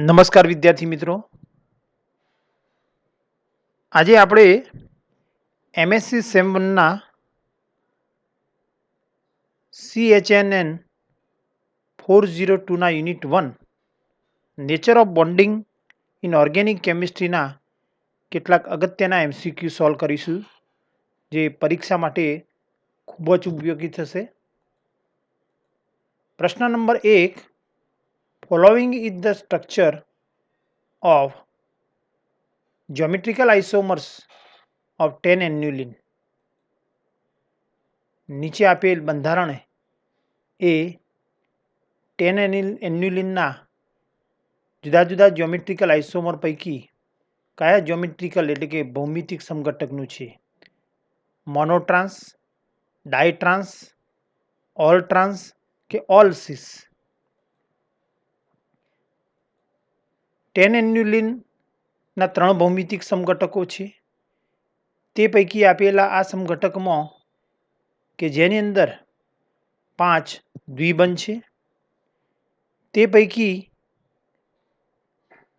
નમસ્કાર વિદ્યાર્થી મિત્રો, આજે આપણે એમએસસી સેમ 1ના CHNN 402ના unit 1 nature of bonding in organic કેમિસ્ટ્રીના કેટલાક અગત્યના MCQ સોલ્વ કરીશું, જે પરીક્ષા માટે ખૂબ જ ઉપયોગી થશે. પ્રશ્ન number 1, following is the structure of geometrical isomers of 10-annuline. નીચે આપેલ બંધારણ એ 10-annulinના જુદા જુદા જ્યોમેટ્રિકલ આઇસોમર પૈકી કયા જ્યોમેટ્રિકલ એટલે કે ભૌમિતિક સમઘટકનું છે? મોનોટ્રાન્સ, ડાયટ્રાન્સ, ઓલ ટ્રાન્સ કે ઓલ સિસ? 10-annulinના 3 ભૌમિતિક સમઘટકો છે. તે પૈકી આપેલા આ સમઘટકમાં કે જેની અંદર 5 દ્વિબંધ છે, તે પૈકી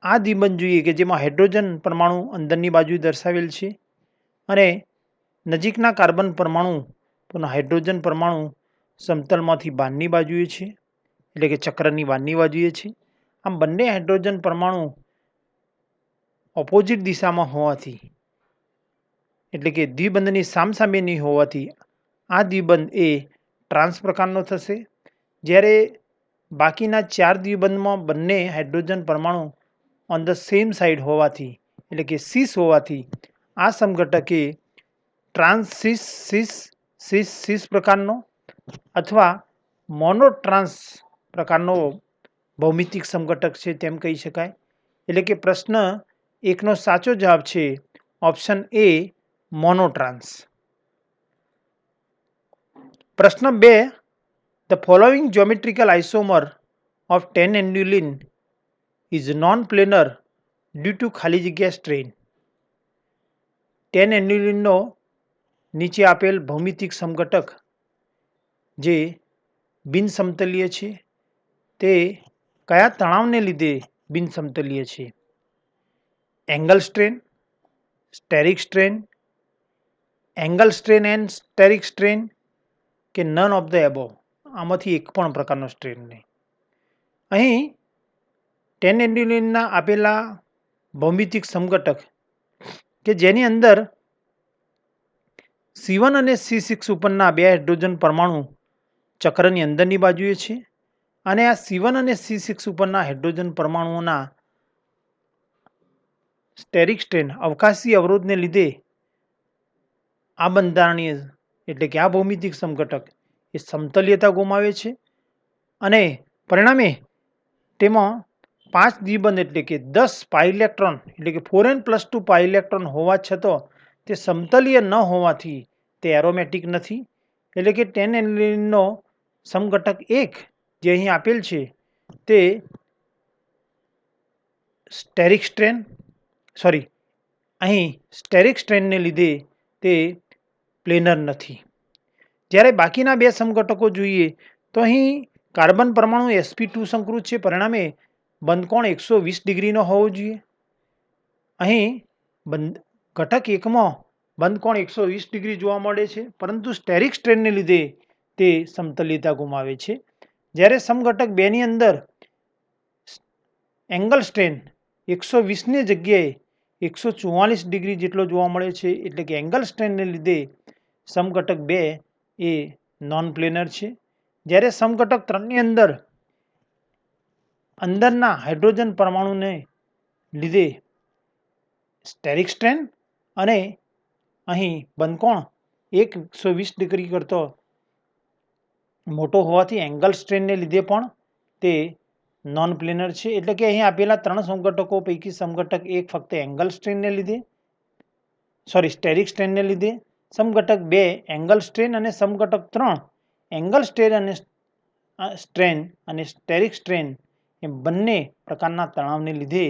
આ દ્વિબંધ જોઈએ કે જેમાં હાઇડ્રોજન પરમાણુ અંદરની બાજુ દર્શાવેલ છે અને નજીકના કાર્બન પરમાણુ પણ હાઇડ્રોજન પરમાણુ સમતલમાંથી બહારની બાજુએ છે, એટલે કે ચક્રની બહારની બાજુએ છે. આમ બંને હાઇડ્રોજન પરમાણુ ઓપોઝિટ દિશામાં હોવાથી, એટલે કે દ્વિબંધની સામસામેની હોવાથી આ દ્વિબંધ એ ટ્રાન્સ પ્રકારનો થશે. જ્યારે બાકીના 4 દ્વિબંધમાં બંને હાઇડ્રોજન પરમાણુ ઓન ધ સેમ સાઇડ હોવાથી, એટલે કે સિસ હોવાથી, આ સમઘટક એ ટ્રાન્સ સિસ સિસ સિસ સિસ પ્રકારનો અથવા મોનોટ્રાન્સ પ્રકારનો ભૌમિતિક સમઘટક છે તેમ કહી શકાય. એટલે કે પ્રશ્ન 1નો સાચો જવાબ છે ઓપ્શન એ, મોનોટ્રાન્સ. પ્રશ્ન 2, the following geometrical isomer of 10-annuline is nonplanar due to ખાલી જગ્યા સ્ટ્રેન. 10-annulineનો નીચે આપેલ ભૌમિતિક સમઘટક જે બિનસમતલીય છે તે કયા તણાવને લીધે બિનસમતલીય છે? Angle strain, steric strain, angle strain and steric strain કે નન ઓફ ધ એબોવ? આમાંથી એક પણ પ્રકારનો સ્ટ્રેન નહીં. અહીં 10-annulinના આપેલા ભૌમિતિક સમઘટક કે જેની અંદર C1 અને C6 ઉપરના 2 હાઇડ્રોજન પરમાણુ ચક્રની અંદરની બાજુએ છે અને આ C1 અને C6 ઉપરના હાઇડ્રોજન પરમાણુઓના સ્ટેરિક સ્ટ્રેન અવકાશી અવરોધને લીધે આ બંધારણીય એટલે કે આ ભૌમિતિક સમઘટક એ સમતલીયતા ગુમાવે છે અને પરિણામે તેમાં 5 દ્વિબંધ એટલે કે 10 પાઇ ઇલેક્ટ્રોન એટલે કે 4n+2 પાઇ ઇલેક્ટ્રોન હોવા છતાં તે સમતલીય ન હોવાથી તે એરોમેટિક નથી. એટલે કે 10-annulineનો સમઘટક 1 જે અહીં આપેલ છે તે સ્ટેરિક સ્ટ્રેનને લીધે તે પ્લેનર નથી. જ્યારે બાકીના 2 સમઘટકો જોઈએ તો અહીં કાર્બન પરમાણુ sp2 સંકૃત છે, પરિણામે બંધકોણ 120 ડિગ્રીનો હોવો જોઈએ. અહીં ઘટક 1માં બંધકોણ 120 ડિગ્રી જોવા મળે છે, પરંતુ સ્ટેરિક સ્ટ્રેનને લીધે તે સમતલીયતા ગુમાવે છે. જ્યારે સમઘટક 2ની અંદર એંગલ સ્ટ્રેન 120ની જગ્યાએ 144 ડિગ્રી જેટલો જોવા મળે છે, એટલે કે એંગલ સ્ટ્રેનને લીધે સમઘટક 2 એ નોન પ્લેનર છે. જ્યારે સમઘટક 3ની અંદરના હાઇડ્રોજન પરમાણુને લીધે સ્ટેરિક સ્ટ્રેન અને અહીં બંધકોણ 120 ડિગ્રી કરતો મોટો હોવાથી એંગલ સ્ટ્રેનને લીધે પણ તે નોન પ્લેનર છે. એટલે કે અહીં આપેલા 3 સમઘટકો પૈકી સમઘટક 1 ફક્ત સ્ટેરિક સ્ટ્રેનને લીધે, સમઘટક 2 એંગલ સ્ટ્રેન અને સમઘટક 3 એંગલ સ્ટ્રેન અને સ્ટેરિક સ્ટ્રેન એ બંને પ્રકારના તણાવને લીધે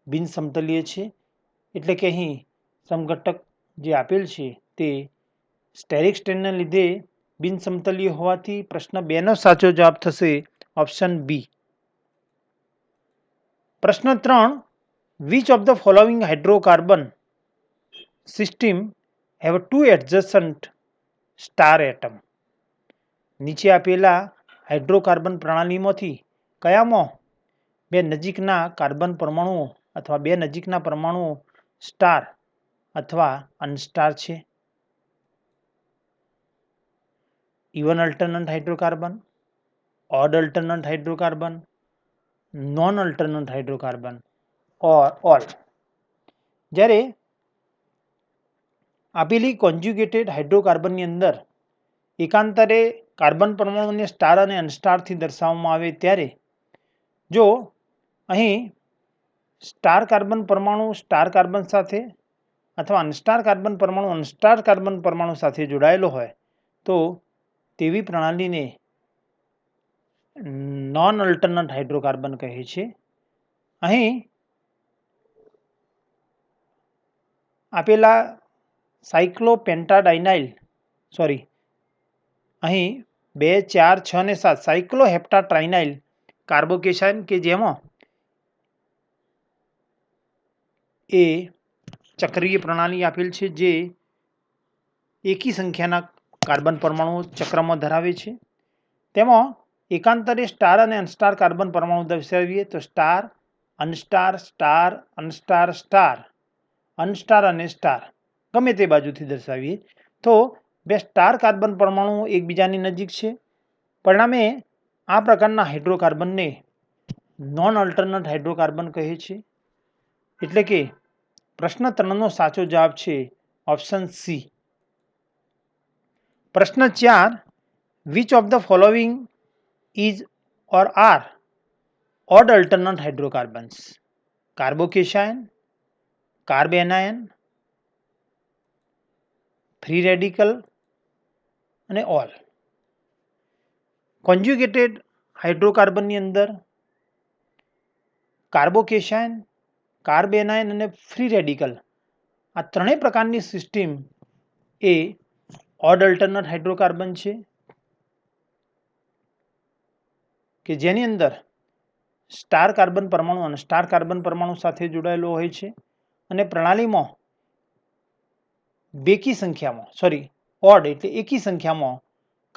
બિનસમતલીય છે. એટલે કે અહીં સમઘટક જે આપેલ છે તે સ્ટેરિક સ્ટ્રેનને લીધે બિનસમતલીય હોવાથી પ્રશ્ન 2નો સાચો જવાબ થશે ઓપ્શન બી. પ્રશ્ન 3, which of the following hydrocarbon system have two adjacent star atom? નીચે આપેલા હાઇડ્રોકાર્બન પ્રણાલીમાંથી કયામાં બે નજીકના કાર્બન પરમાણુઓ અથવા બે નજીકના પરમાણુઓ સ્ટાર અથવા અનસ્ટાર છે? Even alternant hydrocarbon, odd alternant hydrocarbon, non alternant hydrocarbon or all. જ્યારે આપેલી કોન્જ્યુગેટેડ હાઇડ્રોકાર્બનની અંદર એકાંતરે કાર્બન પરમાણુને સ્ટાર અને અનસ્ટારથી દર્શાવવામાં આવે ત્યારે જો અહીં સ્ટાર કાર્બન પરમાણુ સ્ટાર કાર્બન સાથે અથવા અનસ્ટાર કાર્બન પરમાણુ અનસ્ટાર કાર્બન પરમાણુ સાથે જોડાયેલો હોય તો તેવી પ્રણાલીને નોન અલ્ટરનન્ટ હાઇડ્રોકાર્બન કહે છે. અહીં આપેલા સાયક્લોપેન્ટાડાઇનાઇલ અહીં 2, 4, 6 અને 7 સાયક્લોહેપ્ટાટ્રાઇનાઇલ કાર્બોકેશન કે જેમાં એ ચક્રીય પ્રણાલી આપેલ છે જે એકી સંખ્યાના કાર્બન પરમાણુઓ ચક્રમાં ધરાવે છે. તેમાં એકાંતરે સ્ટાર અને અનસ્ટાર કાર્બન પરમાણુ દર્શાવીએ તો star, unstar, star, unstar, star, unstar અને સ્ટાર ગમે તે બાજુથી દર્શાવીએ તો બે સ્ટાર કાર્બન પરમાણુઓ એકબીજાની નજીક છે. પરિણામે આ પ્રકારના હાઇડ્રોકાર્બનને નોન અલ્ટરનન્ટ હાઇડ્રોકાર્બન કહે છે. એટલે કે પ્રશ્ન 3નો સાચો જવાબ છે ઓપ્શન સી. પ્રશ્ન 4, which of the following is or are odd alternant hydrocarbons? Carbocation, carbanion, free radical અને ઓલ. કોન્જ્યુગેટેડ હાઇડ્રોકાર્બનની અંદર કાર્બોકેશન, કાર્બેનાયન અને ફ્રી રેડિકલ આ ત્રણેય પ્રકારની સિસ્ટમ એ ઓડ અલ્ટરનન્ટ હાઇડ્રોકાર્બન છે કે જેની અંદર સ્ટાર કાર્બન પરમાણુ અને સ્ટાર કાર્બન પરમાણુ સાથે જોડાયેલો હોય છે અને પ્રણાલીમાં બેકી સંખ્યામાં ઓડ એટલે એકી સંખ્યામાં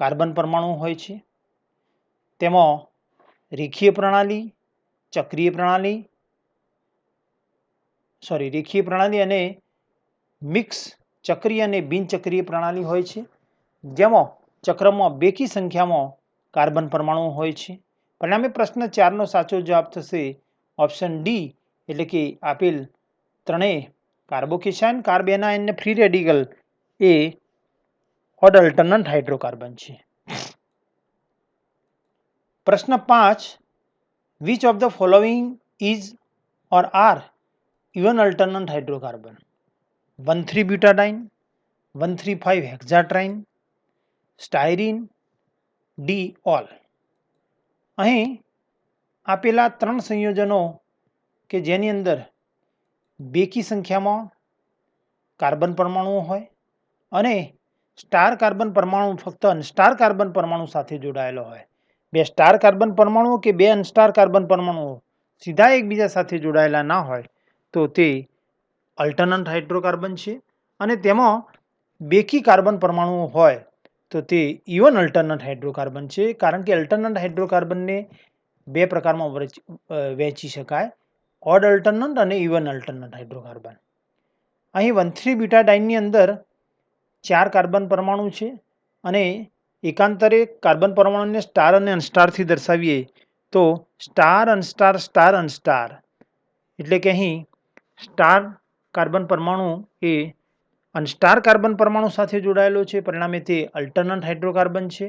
કાર્બન પરમાણુ હોય છે. તેમાં રેખીય પ્રણાલી, રેખીય પ્રણાલી અને મિક્સ ચક્રીય અને બિનચક્રીય પ્રણાલી હોય છે જેમાં ચક્રમાં બેકી સંખ્યામાં કાર્બન પરમાણુ હોય છે. પરિણામે પ્રશ્ન 4નો સાચો જવાબ થશે ઓપ્શન ડી એટલે કે આપેલ ત્રણેય કાર્બોકેશન, કાર્બેનાયન અને ફ્રી રેડિકલ એ ઓડ અલ્ટરનન્ટ હાઇડ્રોકાર્બન છે. પ્રશ્ન 5, which of the following is or are even alternant hydrocarbon? 1,3-butadiene, 1,3,5-hexatriene, styrene, D all. અહીં આપેલા 3 સંયોજનો કે જેની અંદર બેકી સંખ્યામાં કાર્બન પરમાણુઓ હોય અને સ્ટાર કાર્બન પરમાણુ ફક્ત અનસ્ટાર કાર્બન પરમાણુ સાથે જોડાયેલો હોય. બે સ્ટાર કાર્બન પરમાણુઓ કે બે અનસ્ટાર કાર્બન પરમાણુઓ સીધા એકબીજા સાથે જોડાયેલા ના હોય તો તે અલ્ટરનન્ટ હાઇડ્રોકાર્બન છે અને તેમાં બેકી કાર્બન પરમાણુઓ હોય તો તે ઇવન અલ્ટરનન્ટ હાઇડ્રોકાર્બન છે. કારણ કે અલ્ટરનન્ટ હાઇડ્રોકાર્બનને બે પ્રકારમાં વહેંચી શકાય, ઓડ અલ્ટરનન્ટ અને ઇવન અલ્ટરનન્ટ હાઇડ્રોકાર્બન. અહીં 1,3-butadiene અંદર 4 કાર્બન પરમાણુ છે અને એકાંતરે કાર્બન પરમાણુને સ્ટાર અને અનસ્ટારથી દર્શાવીએ તો સ્ટાર, અનસ્ટાર, સ્ટાર, અનસ્ટાર એટલે કે અહીં સ્ટાર કાર્બન પરમાણુ એ અનસ્ટાર કાર્બન પરમાણુ સાથે જોડાયેલો છે. પરિણામે તે અલ્ટરનન્ટ હાઇડ્રોકાર્બન છે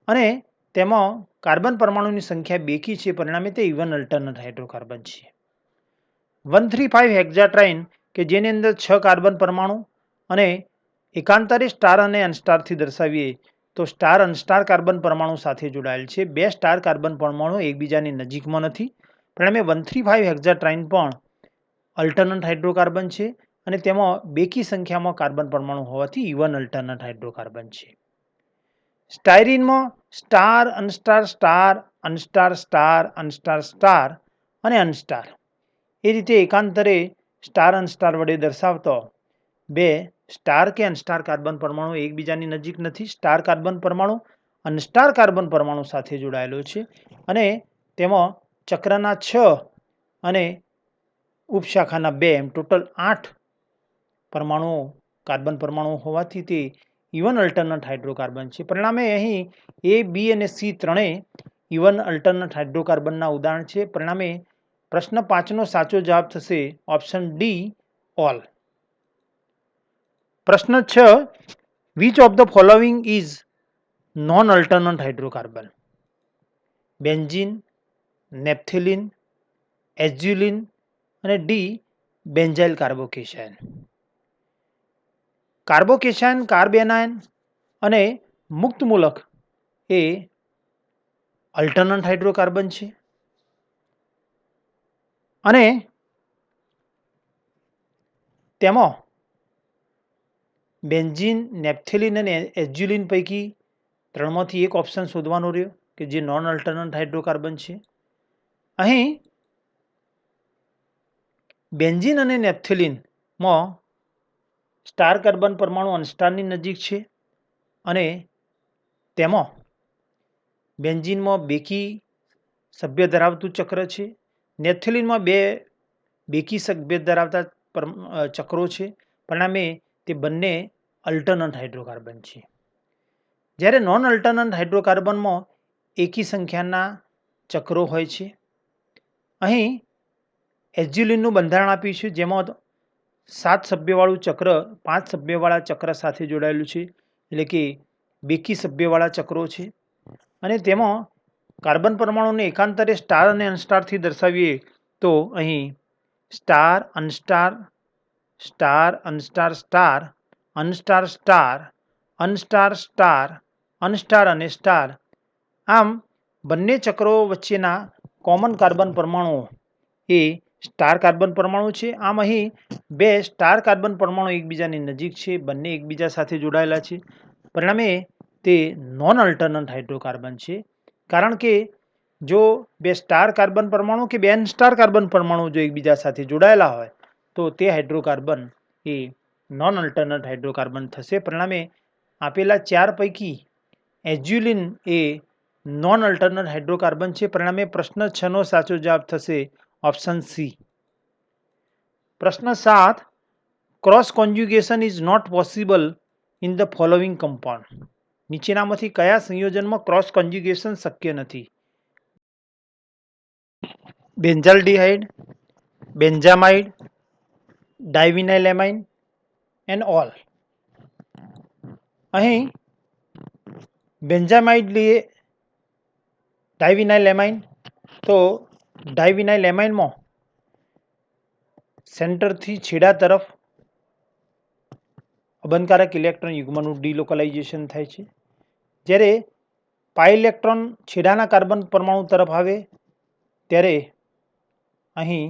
અને તેમાં કાર્બન પરમાણુની સંખ્યા બેકી છે. પરિણામે તે ઇવન અલ્ટરનન્ટ હાઇડ્રોકાર્બન છે. 1,3,5-hexatriene કે જેની અંદર 6 કાર્બન પરમાણુ અને એકાંતરે સ્ટાર અને અનસ્ટારથી દર્શાવીએ તો સ્ટાર અનસ્ટાર કાર્બન પરમાણુ સાથે જોડાયેલ છે. બે સ્ટાર કાર્બન પરમાણુ એકબીજાની નજીકમાં નથી. પરિણામે 1,3,5-hexatriene પણ અલ્ટરનન્ટ હાઇડ્રોકાર્બન છે અને તેમાં બેકી સંખ્યામાં કાર્બન પરમાણુ હોવાથી ઇવન અલ્ટરનન્ટ હાઇડ્રોકાર્બન છે. સ્ટાયરીનમાં star, unstar, star, unstar, star, unstar, star અને અનસ્ટાર. એ રીતે એકાંતરે સ્ટાર અનસ્ટાર વડે દર્શાવતો બે સ્ટાર કે અનસ્ટાર કાર્બન પરમાણુ એકબીજાની નજીક નથી. સ્ટાર કાર્બન પરમાણુ અનસ્ટાર કાર્બન પરમાણુ સાથે જોડાયેલો છે અને તેમાં ચક્રના 6 અને ઉપશાખાના 2 એમ ટોટલ 8 પરમાણુઓ કાર્બન પરમાણુ હોવાથી તે ઇવન અલ્ટરનેટ હાઇડ્રોકાર્બન છે. પરિણામે અહીં એ, બી અને સી ત્રણેય ઇવન અલ્ટરનેટ હાઇડ્રોકાર્બનના ઉદાહરણ છે. પરિણામે પ્રશ્ન 5નો સાચો જવાબ થશે ઓપ્શન ડી ઓલ. પ્રશ્ન 6, which of the following is non alternate hydrocarbon? Benzene, naphthalene, azulene અને ડી બેન્ઝાઇલ કાર્બોકેશાયન. કાર્બોકેશાયન, કાર્બેનાયન અને મુક્ત મૂલક એ અલ્ટરનેટ હાઇડ્રોકાર્બન છે અને તેમાં બેન્ઝીન, નેપ્થેલિન અને એઝ્યુલિન પૈકી 3માંથી એક ઓપ્શન શોધવાનો રહ્યો કે જે નોન અલ્ટરનેટ હાઇડ્રોકાર્બન છે. અહીં બેન્ઝીન અને નેપ્થેલિનમાં સ્ટાર કાર્બન પરમાણુ અનસ્ટારની નજીક છે અને તેમાં બેન્ઝીનમાં બેકી સભ્ય ધરાવતું ચક્ર છે. નેપ્થેલિનમાં 2 બેકી સભ્ય ધરાવતા ચક્રો છે. પરિણામે તે બંને અલ્ટરનેટ હાઇડ્રોકાર્બન છે. જ્યારે નોન અલ્ટરનેટ હાઇડ્રોકાર્બનમાં એકી સંખ્યાના ચક્રો હોય છે. અહીં એઝ્યુલિનનું બંધારણ આપ્યું છે જેમાં 7 સભ્યવાળું ચક્ર 5 સભ્યવાળા ચક્ર સાથે જોડાયેલું છે, એટલે કે બેકી સભ્યવાળા ચક્રો છે અને તેમાં કાર્બન પરમાણુને એકાંતરે સ્ટાર અને અનસ્ટારથી દર્શાવીએ તો અહીં star, unstar, star, unstar, star, unstar, star, unstar, star, unstar અને સ્ટાર. આમ બંને ચક્રો વચ્ચેના કોમન કાર્બન પરમાણુઓ એ સ્ટાર કાર્બન પરમાણુ છે. આમ અહીં 2 સ્ટાર કાર્બન પરમાણુ એકબીજાની નજીક છે, બંને એકબીજા સાથે જોડાયેલા છે. પરિણામે તે નોન અલ્ટરનેટ હાઇડ્રોકાર્બન છે. કારણ કે જો 2 સ્ટાર કાર્બન પરમાણુ કે 2 અનસ્ટાર કાર્બન પરમાણુ જો એકબીજા સાથે જોડાયેલા હોય તો તે હાઇડ્રોકાર્બન એ નોન અલ્ટરનેટ હાઇડ્રોકાર્બન થશે. પરિણામે આપેલા 4 પૈકી એઝ્યુલિન એ નોન અલ્ટરનેટ હાઇડ્રોકાર્બન છે. પરિણામે પ્રશ્ન 6નો સાચો જવાબ થશે ઓપ્શન સી. પ્રશ્ન 7, cross conjugation is not possible in the following compound. નીચેનામાંથી કયા સંયોજનમાં ક્રોસ કોન્જ્યુગેશન શક્ય નથી? Benzaldehyde, benzamide, divinylamine and all. અહીં બેન્ઝામાઇડ લઈએ ડાયવિનાઇલેમાઇન, તો ડાયવિનાઇલેમાઇનમાં સેન્ટરથી છેડા તરફ અબંધકારક ઇલેક્ટ્રોન યુગ્મનું ડિલોકલાઇઝેશન થાય છે. જ્યારે પાઈ ઇલેક્ટ્રોન છેડાના કાર્બન પરમાણુ તરફ આવે ત્યારે અહીં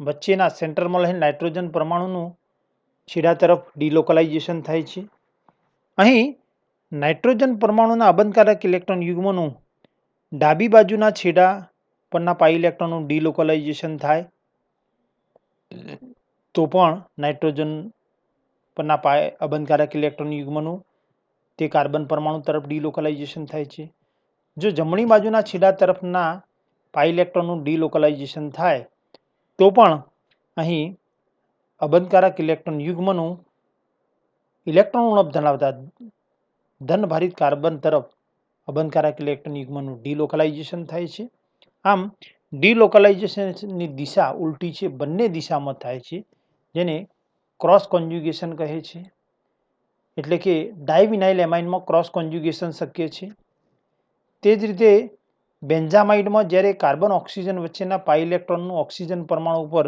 વચ્ચેના સેન્ટરમાં રહેલ નાઇટ્રોજન પરમાણુનું છેડા તરફ ડિલોકલાઇઝેશન થાય છે. અહીં નાઇટ્રોજન પરમાણુના અબંધકારક ઇલેક્ટ્રોન યુગ્મનું ડાબી બાજુના છેડા પરના પાઈ ઇલેક્ટ્રોનનું ડિલોકલાઇઝેશન થાય તો પણ નાઇટ્રોજન પરના પાઈ અબંધકારક ઇલેક્ટ્રોન યુગ્મનું તે કાર્બન પરમાણુ તરફ ડિલોકલાઇઝેશન થાય છે. જો જમણી બાજુના છેડા તરફના પાઈ ઇલેક્ટ્રોનનું ડિલોકલાઇઝેશન થાય તો પણ અહીં અબંધકારક ઇલેક્ટ્રોન યુગ્મનું ઇલેક્ટ્રોન ઉણપ ધરાવતા ધનભારિત કાર્બન તરફ અબંધકારક ઇલેક્ટ્રોન યુગ્મનું ડિલોકલાઇઝેશન થાય છે. આમ ડિલોકલાઇઝેશનની દિશા ઉલટી છે, બંને દિશામાં થાય છે, જેને ક્રોસ કોન્જ્યુગેશન કહે છે. એટલે કે ડાયવિનાઇલેમાઇનમાં ક્રોસ કોન્જ્યુગેશન શક્ય છે. તે જ રીતે બેન્ઝામાઇડમાં જ્યારે કાર્બન ઓક્સિજન વચ્ચેના પાઈ ઇલેક્ટ્રોનનું ઓક્સિજન પરમાણુ ઉપર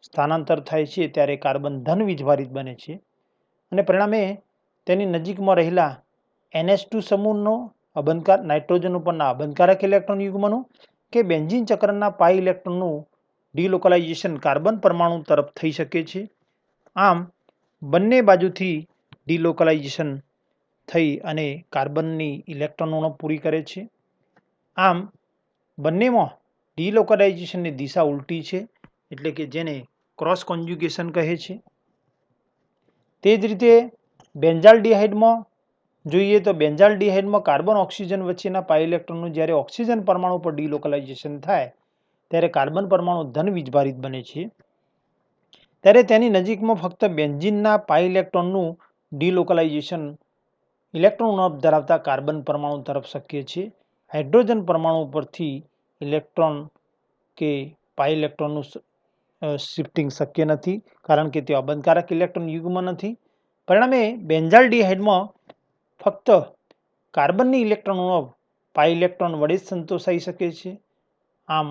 સ્થાનાંતર થાય છે ત્યારે કાર્બન ધન વીજભારિત બને છે અને પરિણામે તેની નજીકમાં રહેલા NH2 સમૂહનો નાઇટ્રોજન ઉપરના અબંધકારક ઇલેક્ટ્રોન યુગ્મનું કે બેન્ઝીન ચક્રના પાઈ ઇલેક્ટ્રોનનું ડિલોકલાઇઝેશન કાર્બન પરમાણુ તરફ થઈ શકે છે. આમ બંને બાજુથી ડિલોકલાઇઝેશન થઈ અને કાર્બનની ઇલેક્ટ્રોન ઉણપ પૂરી કરે છે. આમ બંનેમાં ડિલોકલાઇઝેશનની દિશા ઉલટી છે, એટલે કે જેને ક્રોસ કોન્જ્યુગેશન કહે છે. તે જ રીતે બેન્ઝાલ્ડિહાઇડમાં જોઈએ તો બેન્ઝાલ્ડિહાઇડમાં કાર્બન ઓક્સિજન વચ્ચેના પાઈ ઇલેક્ટ્રોનનું જ્યારે ઓક્સિજન પરમાણુ પર ડિલોકલાઇઝેશન થાય ત્યારે કાર્બન પરમાણુ ધન વીજભારિત બને છે. ત્યારે તેની નજીકમાં ફક્ત બેન્ઝીનના પાઈ ઇલેક્ટ્રોનનું ડિલોકલાઇઝેશન ઇલેક્ટ્રોન ધરાવતા કાર્બન પરમાણુ તરફ શક્ય છે. હાઇડ્રોજન પરમાણુ પરથી ઇલેક્ટ્રોન કે પાઈ ઇલેક્ટ્રોનનું શિફ્ટિંગ શક્ય નથી, કારણ કે તે અબંધકારક ઇલેક્ટ્રોન યુગ્મ નથી. પરિણામે બેન્ઝાલ્ડિહાઇડમાં ફક્ત કાર્બનની ઇલેક્ટ્રોનનો પાઈ ઇલેક્ટ્રોન વડે જ સંતોષાઈ શકે છે. આમ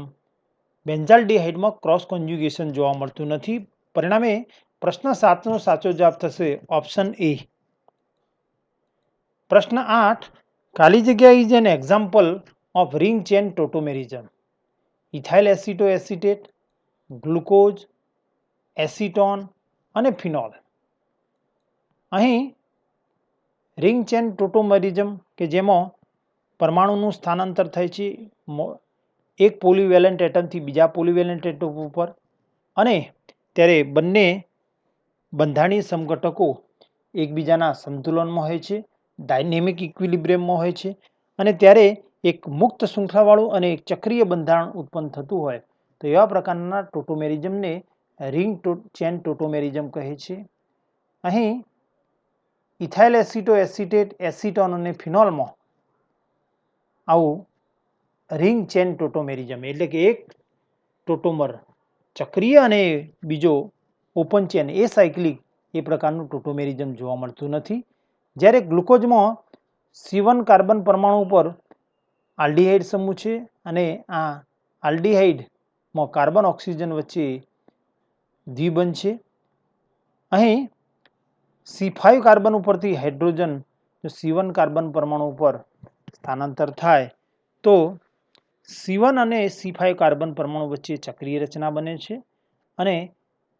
બેન્ઝાલ્ડિહાઇડમાં ક્રોસ કોન્જ્યુગેશન જોવા મળતું નથી. પરિણામે પ્રશ્ન 7નો સાચો જવાબ થશે ઓપ્શન એ. પ્રશ્ન 8, ખાલી જગ્યા is an example of ring chain tautomerism. Ethyl aceto acetate, glucose, acetone અને ફિનોલ. અહીં રિંગ ચેન ટોટોમેરિઝમ કે જેમાં પરમાણુનું સ્થાનાંતર થાય છે એક પોલીવેલેન્ટ એટમથી બીજા પોલીવેલેન્ટ એટમ ઉપર, અને ત્યારે બંને બંધારણીય સમઘટકો એકબીજાના સંતુલનમાં હોય છે, ડાયનેમિક ઇક્વિલિબ્રિયમમાં હોય છે, અને ત્યારે એક મુક્ત શૃંખલાવાળું અને એક ચક્રીય બંધારણ ઉત્પન્ન થતું હોય તો એવા પ્રકારના ટોટોમેરિઝમને રિંગ ચેન ટોટોમેરિઝમ કહે છે. અહીં ઇથાઇલ એસિટો એસિટેટ, એસિટોન અને ફિનોલમાં આવું રિંગ ચેન ટોટોમેરિઝમ એટલે કે એક ટોટોમર ચક્રીય અને બીજો ઓપન ચેન એ સાયક્લિક એ પ્રકારનું ટોટોમેરિઝમ જોવા મળતું નથી. જ્યારે ગ્લુકોઝમાં C1 કાર્બન પરમાણુ પર આલ્ડીહાઇડ સમૂહ છે અને આ આલ્ડીહાઇડમાં કાર્બન ઓક્સિજન વચ્ચે દ્વિબંધ છે. અહીં C5 કાર્બન ઉપરથી હાઇડ્રોજન જો C1 કાર્બન પરમાણુ ઉપર સ્થાનાંતર થાય તો C1 અને C5 કાર્બન પરમાણુ વચ્ચે ચક્રીય રચના બને છે, અને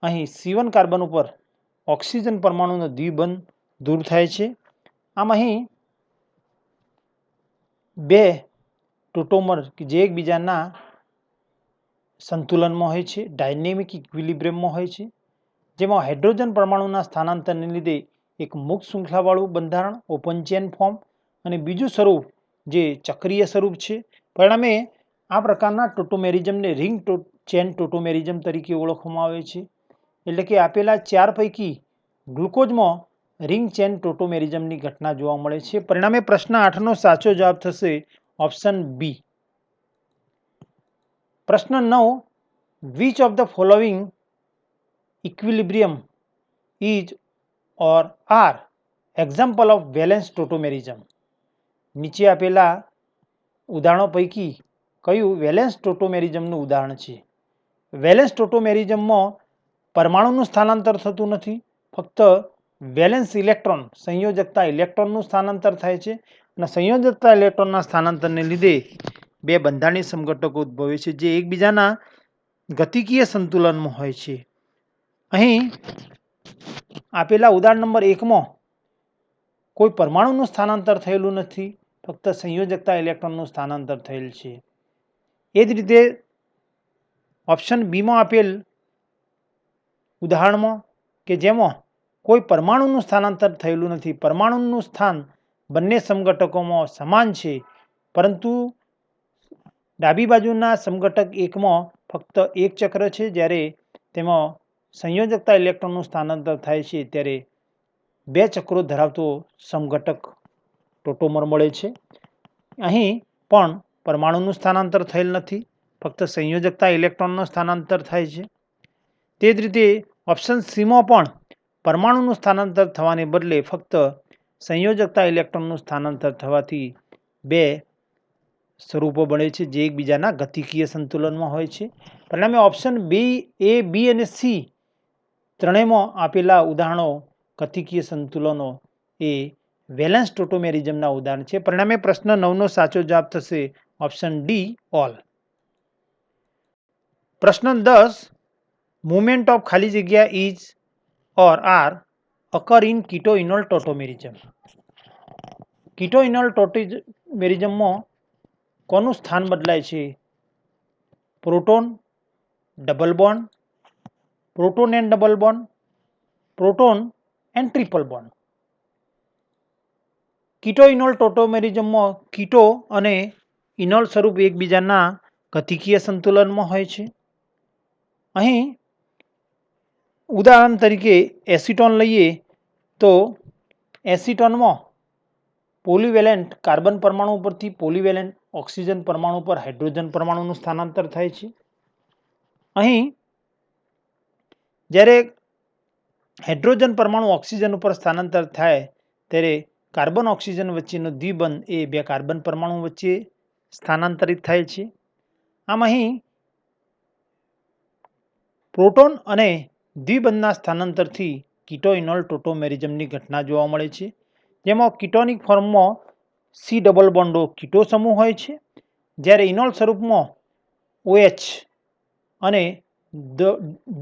અહીં C1 કાર્બન ઉપર ઓક્સિજન પરમાણુનો દ્વિબંધ દૂર થાય છે. આમ અહીં બે ટોટોમર કે જે એકબીજાના સંતુલનમાં હોય છે, ડાયનેમિક ઇક્વિલિબ્રિયમમાં હોય છે, જેમાં હાઇડ્રોજન પરમાણુના સ્થાનાંતરને લીધે એક મુક્ત શૃંખલાવાળું બંધારણ ઓપન ચેન ફોર્મ અને બીજું સ્વરૂપ જે ચક્રીય સ્વરૂપ છે. પરિણામે આ પ્રકારના ટોટોમેરિઝમને રિંગ ચેન ટોટોમેરિઝમ તરીકે ઓળખવામાં આવે છે. એટલે કે આપેલા 4 પૈકી ગ્લુકોઝમાં રિંગ ચેન ટોટોમેરિઝમની ઘટના જોવા મળે છે. પરિણામે પ્રશ્ન 8નો સાચો જવાબ થશે ઓપ્શન બી. પ્રશ્ન 9, which of the following equilibrium is or are example of valence tautomerism. નીચે આપેલા ઉદાહરણો પૈકી કયું વેલેન્સ ટોટોમેરિઝમનું ઉદાહરણ છે? વેલેન્સ ટોટોમેરિઝમમાં પરમાણુનું સ્થાનાંતર થતું નથી, ફક્ત વેલેન્સ ઇલેક્ટ્રોન સંયોજકતા ઇલેક્ટ્રોનનું સ્થાનાંતર થાય છે, અને સંયોજકતા ઇલેક્ટ્રોનના સ્થાનાંતરને લીધે બે બંધારણીય સમઘટકો ઉદ્ભવે છે જે એકબીજાના ગતિકીય સંતુલનમાં હોય છે. અહીં આપેલા ઉદાહરણ નંબર 1માં કોઈ પરમાણુનું સ્થાનાંતર થયેલું નથી, ફક્ત સંયોજકતા ઇલેક્ટ્રોનનું સ્થાનાંતર થયેલ છે. એ જ રીતે ઓપ્શન બીમાં આપેલ ઉદાહરણમાં કે જેમાં કોઈ પરમાણુનું સ્થાનાંતર થયેલું નથી, પરમાણુનું સ્થાન બંને સમઘટકોમાં સમાન છે, પરંતુ ડાબી બાજુના સમઘટક 1માં ફક્ત એક ચક્ર છે, જ્યારે તેમાં સંયોજકતા ઇલેક્ટ્રોનનું સ્થાનાંતર થાય છે ત્યારે બે ચક્રો ધરાવતો સમઘટક ટોટોમર મળે છે. અહીં પણ પરમાણુનું સ્થાનાંતર થયેલ નથી, ફક્ત સંયોજકતા ઇલેક્ટ્રોનનું સ્થાનાંતર થાય છે. તે જ રીતે ઓપ્શન સીમાં પણ પરમાણુનું સ્થાનાંતર થવાને બદલે ફક્ત સંયોજકતા ઇલેક્ટ્રોનનું સ્થાનાંતર થવાથી બે સ્વરૂપો બને છે જે એકબીજાના ગતિકીય સંતુલનમાં હોય છે. પરિણામે ઓપ્શન બી, એ, બી અને સી ત્રણેયમાં આપેલા ઉદાહરણો ગતિકીય સંતુલનો એ વેલેન્સ ટોટોમેરિઝમના ઉદાહરણ છે. પરિણામે પ્રશ્ન 9નો સાચો જવાબ થશે ઓપ્શન ડી, ઓલ. પ્રશ્ન 10, મુવમેન્ટ ઓફ ખાલી જગ્યા is or are occur in keto enol tautomerism. Keto enol ટોટોમેરિઝમમાં કોનું સ્થાન બદલાય છે proton, double bond, proton and double bond, proton and triple bond. Keto enol ટોટોમેરિઝમમાં કીટો અને ઇનોલ સ્વરૂપ એકબીજાના ગતિકીય સંતુલનમાં હોય છે. અહીં ઉદાહરણ તરીકે એસિટોન લઈએ તો એસિટોનમાં પોલીવેલેન્ટ કાર્બન પરમાણુ પરથી પોલીવેલેન્ટ ઓક્સિજન પરમાણુ પર હાઇડ્રોજન પરમાણુનું સ્થાનાંતર થાય છે. અહીં જ્યારે હાઇડ્રોજન પરમાણુ ઓક્સિજન ઉપર સ્થાનાંતર થાય ત્યારે કાર્બન ઓક્સિજન વચ્ચેનો દ્વિબંધ એ બે કાર્બન પરમાણુ વચ્ચે સ્થાનાંતરિત થાય છે. આમ અહીં પ્રોટોન અને દ્વિબંધના સ્થાનાંતરથી કીટો ઇનોલ ટોટોમેરિઝમની ઘટના જોવા મળે છે, જેમાં કીટોનિક ફોર્મમાં સી ડબલ બોન્ડો કીટો સમૂહ હોય છે, જ્યારે ઇનોલ સ્વરૂપમાં OH અને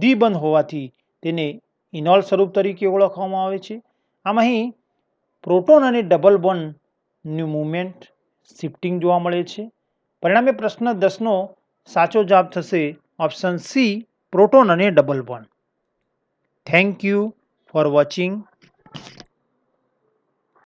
દ્વિબંધ હોવાથી તેને ઇનોલ સ્વરૂપ તરીકે ઓળખવામાં આવે છે. આમ અહીં પ્રોટોન અને ડબલ બોન્ડની મૂવમેન્ટ શિફ્ટિંગ જોવા મળે છે. પરિણામે પ્રશ્ન 10નો સાચો જવાબ થશે ઓપ્શન સી, પ્રોટોન અને double bond. Thank you for watching.